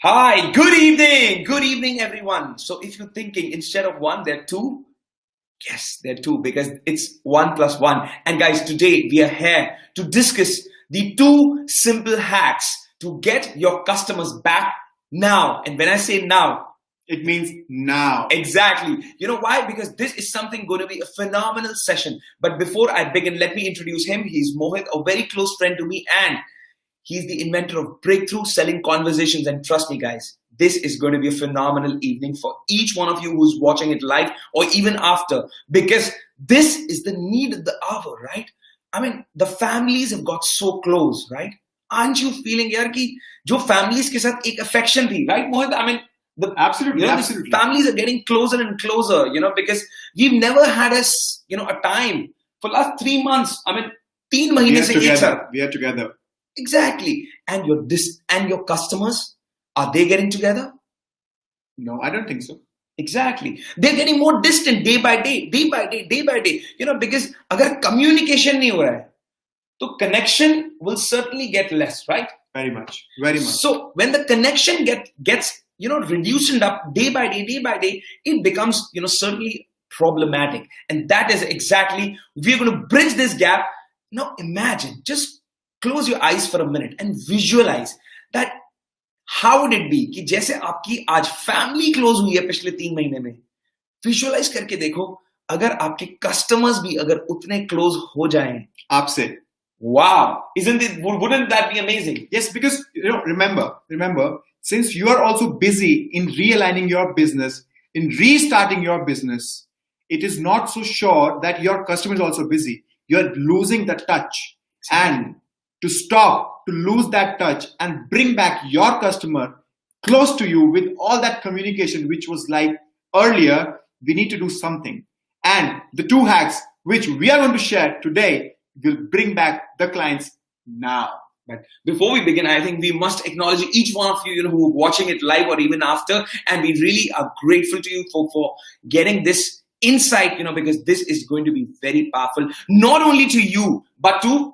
Hi, good evening. Good evening, everyone. So if you're thinking instead of one, there are two, yes, there are two because it's 1+1. And guys, today we are here to discuss the two simple hacks to get your customers back now. And when I say now, it means now. Exactly. You know why? Because this is something going to be a phenomenal session. But before I begin, let me introduce him. He's Mohit, a very close friend to me, and he's the inventor of breakthrough selling conversations. And trust me, guys, this is going to be a phenomenal evening for each one of you who's watching it live or even after, because this is the need of the hour, right? I mean, the families have got so close, right? Aren't you feeling, yaar, ki jo families ke sath ek affection thi, right, Mohit? I mean, absolutely. Families are getting closer and closer, because we've never had a time for last 3 months. I mean, 3 mahine se ek sath. We are together. Exactly. And your customers, are they getting together? No, I don't think so. Exactly. They're getting more distant day by day. Because agar communication nahi ho raha hai, to connection will certainly get less, right? Very much. So when the connection gets reduced up day by day, it becomes, certainly problematic. And that is exactly, we're going to bridge this gap. Now imagine, just close your eyes for a minute and visualize that how would it be कि जैसे आपकी आज family close हुई है पिछले 3 महीने में, visualize करके देखो अगर आपके customers भी अगर उतने close हो जाएं आपसे. Wow, wouldn't that be amazing? Yes, because remember, since you are also busy in realigning your business, in restarting your business, it is not so sure that your customer is also busy. You're losing the touch. And to lose that touch and bring back your customer close to you with all that communication, which was like earlier, we need to do something. And the 2 hacks, which we are going to share today, will bring back the clients now. But before we begin, I think we must acknowledge each one of you, who are watching it live or even after, and we really are grateful to you for getting this insight, because this is going to be very powerful, not only to you, but to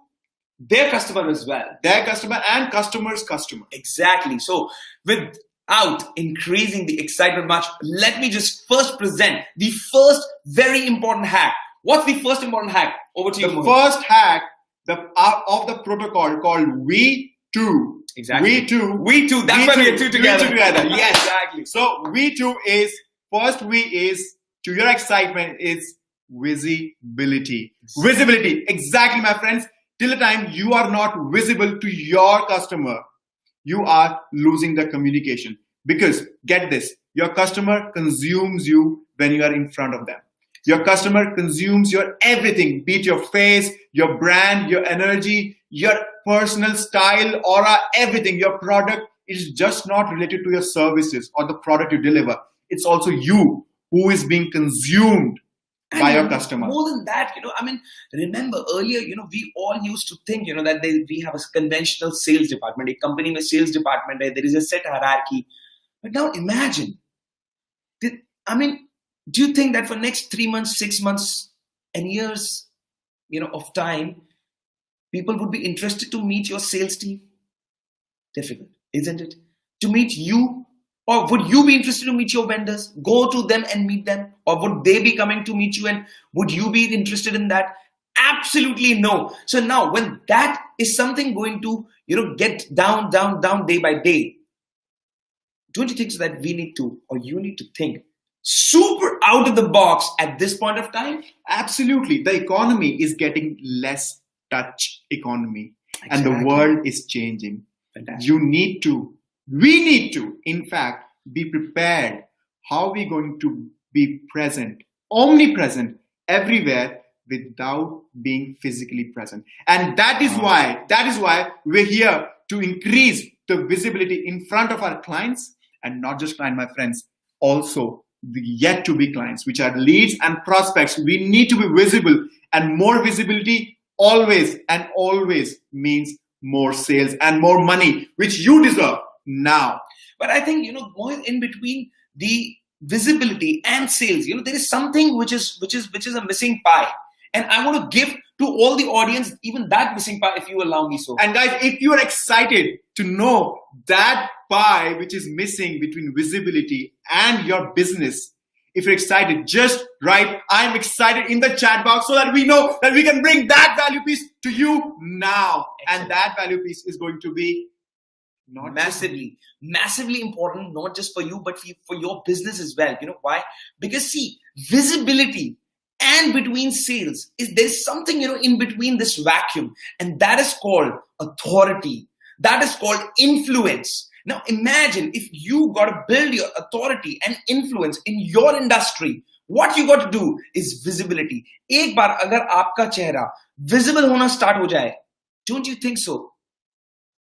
their customer as well. Their customer and customer's customer. Exactly. So without increasing the excitement much, let me just first present the first very important hack. What's the first important hack? Over to you, The first hack of the protocol called We2. Exactly. We2. That's why we are two together. Yes, exactly. So We2 is, first V is, to your excitement, is visibility. Visibility. Exactly, my friends. Till the time you are not visible to your customer, you are losing the communication. Because, get this, your customer consumes you when you are in front of them. Your customer consumes your everything, be it your face, your brand, your energy, your personal style, aura, everything. Your product is just not related to your services or the product you deliver. It's also you who is being consumed by your customer. More than that, remember earlier, we all used to think, that we have a conventional sales department, a company with sales department, there is a set hierarchy. But now imagine, do you think that for next 3 months, 6 months and years, of time, people would be interested to meet your sales team? Difficult, isn't it? To meet you? Or would you be interested to meet your vendors? Go to them and meet them? Or would they be coming to meet you and would you be interested in that? Absolutely no. So now when that is something going to, get down day by day, don't you think so that we need to, or you need to think super out of the box at this point of time? Absolutely. The economy is getting less touch economy. Exactly. And the world is changing. Fantastic. We need to, in fact, be prepared. How are we going to be present, omnipresent, everywhere without being physically present? And that is why we're here to increase the visibility in front of our clients, and not just clients, my friends, also the yet to be clients, which are leads and prospects. We need to be visible, and more visibility always means more sales and more money, which you deserve now. But I think, going in between the visibility and sales, there is something which is a missing pie. And I want to give to all the audience even that missing pie, if you allow me so. And guys, if you are excited to know that pie which is missing between visibility and your business, if you're excited, just write I'm excited in the chat box so that we know that we can bring that value piece to you now. Excellent. And that value piece is going to be not massively important, not just for you, but for your business as well. You know why? Because see, visibility and between sales there's something, in between this vacuum, and that is called authority. That is called influence. Now imagine if you got to build your authority and influence in your industry. What you got to do is visibility. एक बार अगर आपका चेहरा visible होना start हो जाए, don't you think so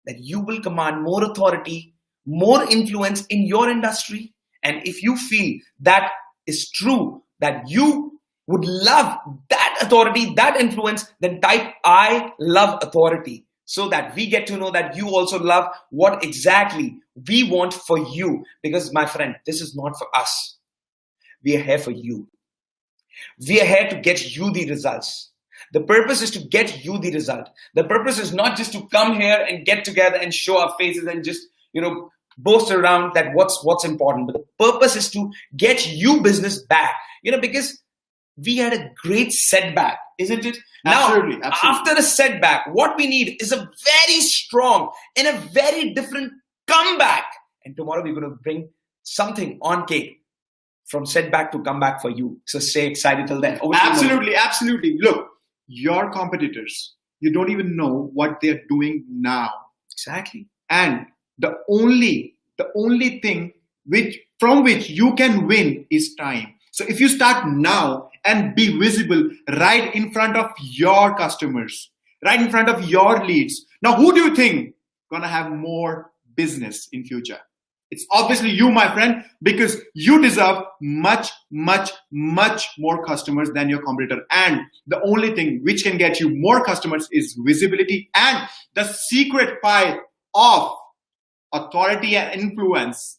that you will command more authority, more influence in your industry? And if you feel that is true, that you would love that authority, that influence, then type I love authority, so that we get to know that you also love what exactly we want for you. Because my friend, this is not for us. We are here for you. We are here to get you the results. The purpose is to get you the result. The purpose is not just to come here and get together and show our faces and just, boast around that what's important. But the purpose is to get you business back, because we had a great setback, isn't it? Absolutely, Now, absolutely. after a setback, what we need is a very strong and a very different comeback. And tomorrow we're going to bring something on cake from setback to comeback for you. So stay excited till then. Over to you, Mohit. Absolutely. Look, your competitors, you don't even know what they're doing now. Exactly. And the only thing from which you can win is time. So if you start now and be visible right in front of your customers, right in front of your leads, now who do you think gonna have more business in future? It's obviously you, my friend, because you deserve much, much, much more customers than your competitor. And the only thing which can get you more customers is visibility and the secret pie of authority and influence,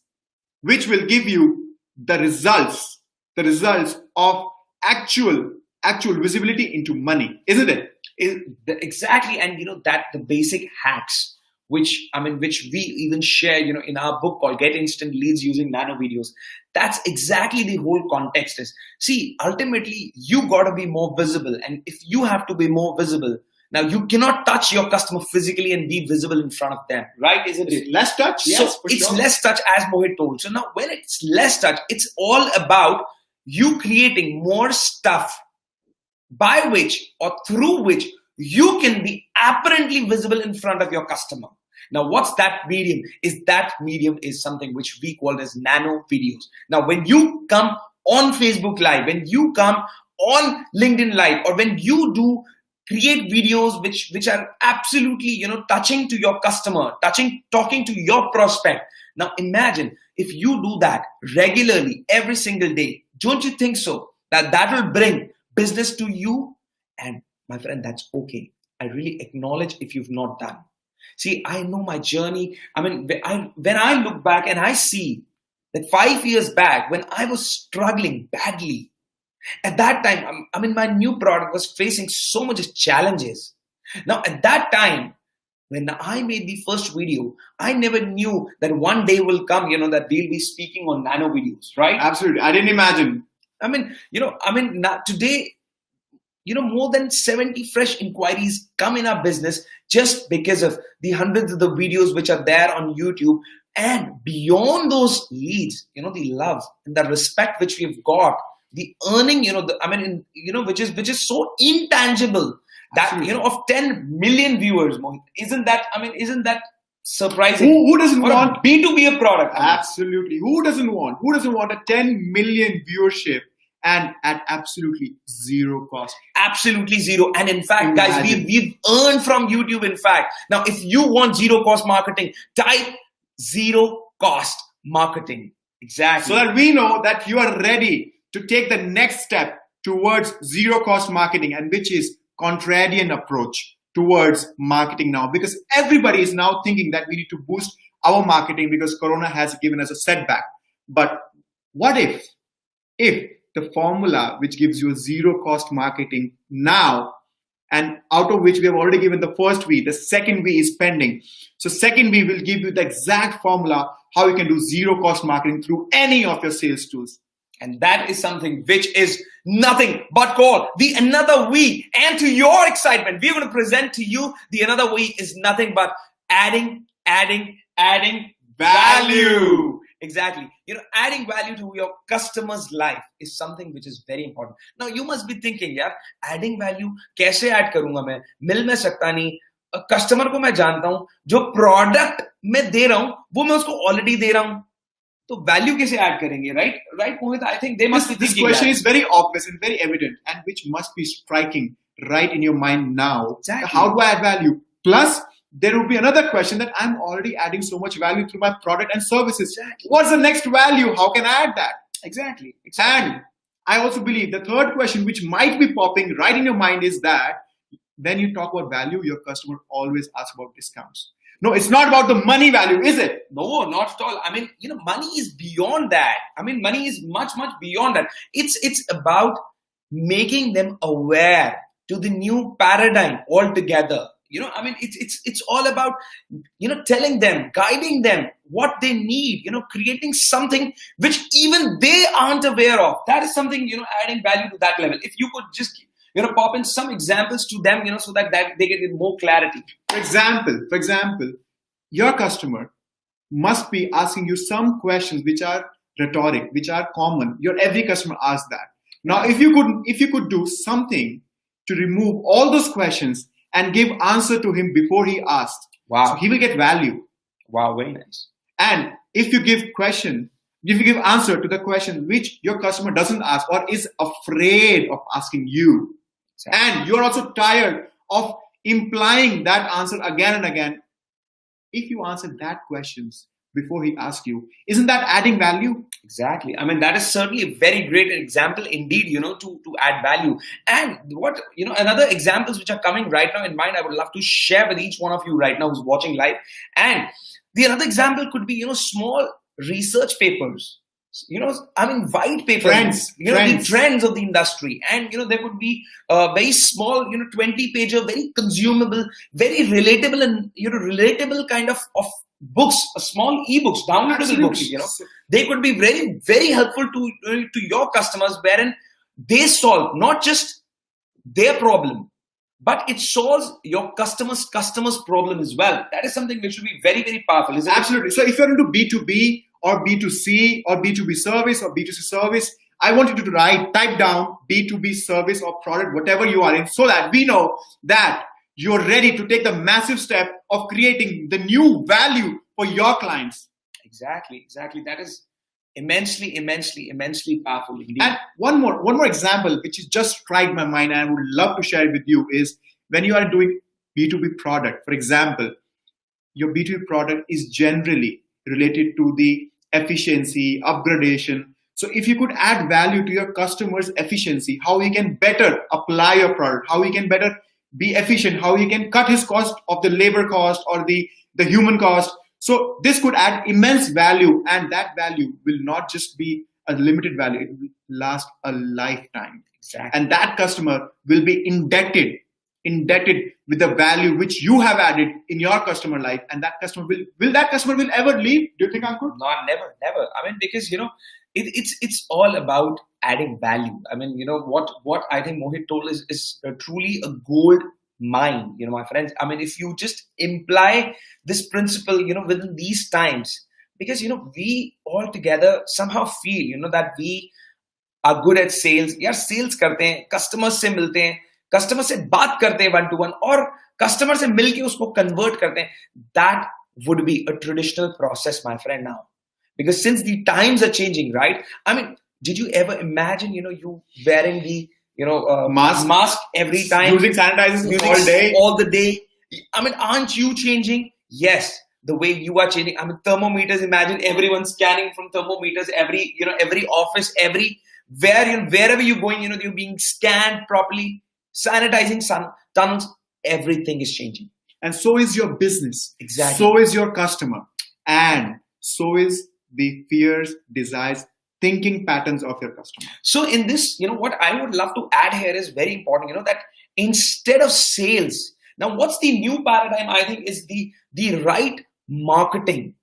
which will give you the results of actual visibility into money, isn't it? Exactly. And that the basic hacks, which we even share, in our book called Get Instant Leads Using Nano Videos. That's exactly the whole context is. See, ultimately, you got to be more visible. And if you have to be more visible, now you cannot touch your customer physically and be visible in front of them, right? Isn't it? Less touch? Yes, so it's sure. Less touch, as Mohit told. So now when it's less touch, it's all about you creating more stuff by which or through which you can be apparently visible in front of your customer. Now, what's that medium? That medium is something which we call as nano videos. Now, when you come on Facebook Live, when you come on LinkedIn Live, or when you do create videos which are absolutely, touching to your customer, talking to your prospect. Now, imagine if you do that regularly every single day. Don't you think so? That will bring business to you? And my friend, that's okay. I really acknowledge if you've not done. See, I know my journey. When I look back and I see that 5 years back when I was struggling badly, at that time, my new product was facing so much challenges. Now, at that time, when I made the first video, I never knew that one day will come, that we'll be speaking on nano videos, right? Absolutely. I didn't imagine. Today, more than 70 fresh inquiries come in our business just because of the hundreds of the videos which are there on YouTube. And beyond those leads, the love and the respect which we've got, the earning, which is so intangible that, Absolutely. Of 10 million viewers, Mohit, isn't that surprising? Who doesn't want B2B a product? Absolutely. Who doesn't want a 10 million viewership and at absolutely zero cost? Absolutely zero. And in fact, guys, we've earned from YouTube. In fact, now if you want zero cost marketing, type zero cost marketing. Exactly. So that we know that you are ready to take the next step towards zero cost marketing, and which is contrarian approach towards marketing now, because everybody is now thinking that we need to boost our marketing because Corona has given us a setback. But what if the formula which gives you a zero cost marketing now and out of which we have already given the first V. The second V is pending. So second V will give you the exact formula how you can do zero cost marketing through any of your sales tools. And that is something which is nothing but called the another we. And to your excitement, we're going to present to you the another we is nothing but adding value. Exactly. Adding value to your customer's life is something which is very important. Now, you must be thinking, yaar, adding value, kaise add karunga main? Mil mein sakta nahi. Customer को मैं जानता हूं, जो product मैं दे रहा हूं, वो मैं उसको ऑलरेडी दे रहा हूं. तो वैल्यू कैसे ऐड करेंगे, right Mohit? I think they must be thinking this question that. is very obvious and very evident, and which must be striking right in your mind now. Exactly. How do I add value? Plus, there will be another question that I'm already adding so much value through my product and services. Exactly. What's the next value? How can I add that? Exactly. And I also believe the third question which might be popping right in your mind is that when you talk about value, your customer always asks about discounts. No, it's not about the money value, is it? No, not at all. I mean, money is beyond that. I mean, money is much beyond that. It's about making them aware to the new paradigm altogether. I mean, it's all about, telling them, guiding them what they need, creating something which even they aren't aware of. That is something, adding value to that level. If you could just, pop in some examples to them, so that they get more clarity. For example, your customer must be asking you some questions which are rhetoric, which are common. Every customer asks that. Now, if you could do something to remove all those questions and give answer to him before he asked, wow, so he will get value. Wow, very nice. And if you give answer to the question which your customer doesn't ask or is afraid of asking you, exactly, and you're also tired of implying that answer again and again, if you answer that questions before he asks you, isn't that adding value? Exactly. I mean, that is certainly a very great example indeed, to add value. And what, another examples which are coming right now in mind, I would love to share with each one of you right now who's watching live. And the another example could be, small research papers, white papers, the trends of the industry. And, there could be a very small, 20-pager, very consumable, very relatable and, relatable kind of books, small ebooks, downloadable Absolutely. books, they could be very, very helpful to your customers, wherein they solve not just their problem, but it solves your customer's problem as well. That is something which should be very, very powerful, isn't it? Absolutely. So if you're into B2B or B2C or B2B service or B2C service, I want you to type down B2B service or product, whatever you are in, so that we know that you're ready to take the massive step of creating the new value for your clients. Exactly. That is immensely powerful indeed. And one more example, which has just struck my mind and I would love to share it with you, is when you are doing B2B product. For example, your B2B product is generally related to the efficiency, upgradation. So if you could add value to your customer's efficiency, how he can better apply your product, how he can better be efficient, how he can cut his cost of the labor cost or the human cost. So this could add immense value, and that value will not just be a limited value, it will last a lifetime. Exactly. And that customer will be indebted with the value which you have added in your customer life, and that customer will ever leave? Do you think, Ankur? No, never. I mean, because it's all about adding value. I mean, what I think Mohit told is truly a gold mine, my friends. I mean, if you just imply this principle, within these times, because we all together somehow feel, that we are good at sales. यार sales करते हैं, customers से मिलते हैं, customer से बात करते हैं one to one, और customer से मिलके उसको convert करते हैं. That would be a traditional process, my friend, now. Because since the times are changing, right? I mean, did you ever imagine, you wearing the, mask every time, using sanitizers all the day? I mean, aren't you changing? Yes, the way you are changing. I mean, thermometers. Imagine everyone scanning from thermometers. Every office, wherever you're going, you're being scanned properly. Sanitizing tunnels. Everything is changing, and so is your business. Exactly. So is your customer, and so is the fears, desires, thinking patterns of your customer. So in this, what I would love to add here is very important, that instead of sales. Now, what's the new paradigm? I think is the right marketing.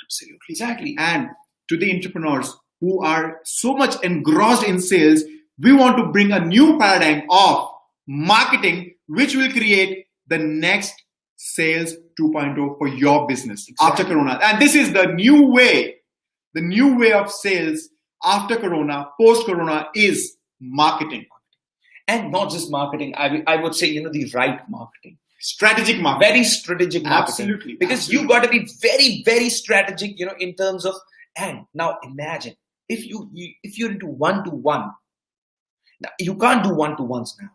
Absolutely. Exactly. And to the entrepreneurs who are so much engrossed in sales, we want to bring a new paradigm of marketing, which will create the next sales 2.0 for your business after Corona. And this is the new way of sales after Corona, post Corona, is marketing. And not just marketing, I would say, the right marketing. Strategic marketing. Very strategic marketing. Absolutely. Because you got to be very, very strategic, in terms of, and now imagine if you're into one-to-one. Now, you can't do one-to-ones now.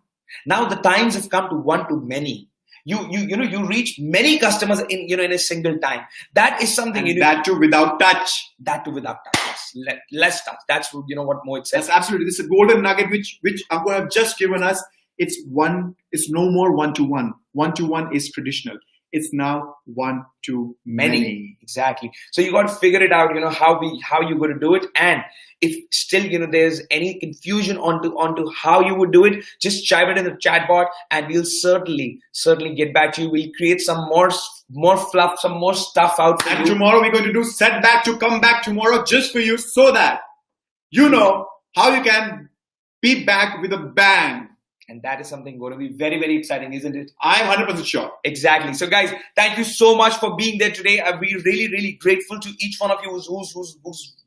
Now the times have come to one-to-many. You reach many customers in a single time. That is something. And that too without touch. That too without touch. Less touch. That's what Mohit says. That's absolutely. This is a golden nugget which Ankur have just given us. It's no more one-to-one. One-to-one is traditional. It's now one-to-many. Exactly. So you got to figure it out, how you're going to do it. And if still, there's any confusion onto how you would do it, just chime it in the chat bot and we'll certainly get back to you. We'll create some more fluff, some more stuff out for you. And tomorrow we're going to do setback to come back tomorrow just for you, so that you know how you can be back with a bang. And that is something going to be very, very exciting, isn't it? I'm 100% sure. Exactly. So guys, thank you so much for being there today. I'll be really, really grateful to each one of you who's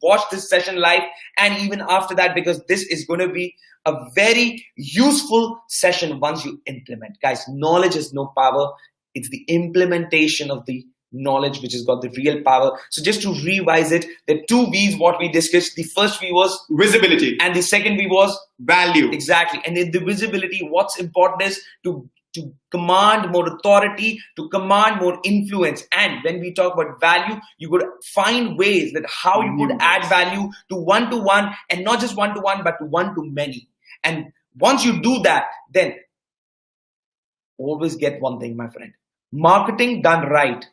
watched this session live and even after that, because this is going to be a very useful session once you implement. Guys, knowledge is no power. It's the implementation of the knowledge which has got the real power. So just to revise it, the 2 V's what we discussed. The first V was visibility, and the second V was value. Exactly. And in the visibility, what's important is to command more authority, to command more influence. And when we talk about value, you could find ways that how you could add value to one-to-one, and not just one-to-one, but to one-to-many. And once you do that, then always get one thing, my friend. Marketing done right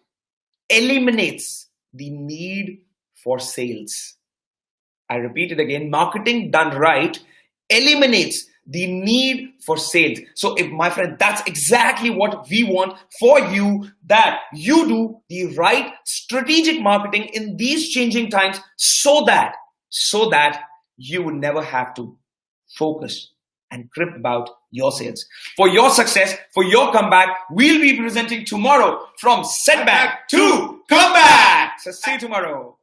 eliminates the need for sales. I repeat it again. Marketing done right eliminates the need for sales. So if, my friend, that's exactly what we want for you, that you do the right strategic marketing in these changing times, so that you would never have to focus and crib about your sales. For your success, for your comeback, we'll be presenting tomorrow from setback to comeback. So see you tomorrow.